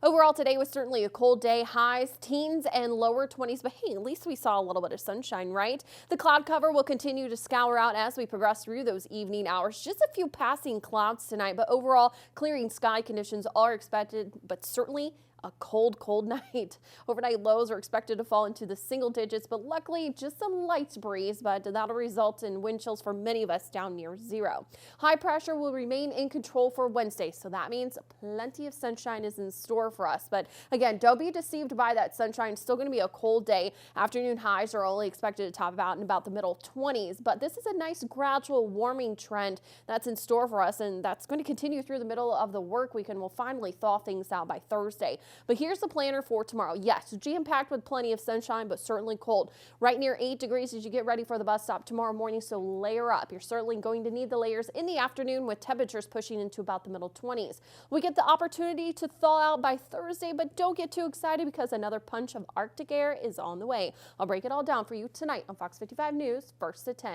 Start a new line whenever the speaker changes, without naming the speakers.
Overall, today was certainly a cold day. Highs, teens, and lower 20s. But hey, at least we saw a little bit of sunshine, right? The cloud cover will continue to scour out as we progress through those evening hours. Just a few passing clouds tonight, but overall, clearing sky conditions are expected, but certainly a cold night. Overnight lows are expected to fall into the single digits, but luckily just a light breeze, but that'll result in wind chills for many of us down near zero. High pressure will remain in control for Wednesday, so that means plenty of sunshine is in store for us. But again, don't be deceived by that sunshine. It's still going to be a cold day. Afternoon highs are only expected to top out in about the middle 20s, but this is a nice gradual warming trend that's in store for us, and that's going to continue through the middle of the work week, and we'll finally thaw things out by Thursday. But here's the planner for tomorrow. Yes, jam-packed with plenty of sunshine, but certainly cold. Right near 8 degrees as you get ready for the bus stop tomorrow morning, so layer up. You're certainly going to need the layers in the afternoon with temperatures pushing into about the middle 20s. We get the opportunity to thaw out by Thursday, but don't get too excited because another punch of Arctic air is on the way. I'll break it all down for you tonight on Fox 55 News, first at 10.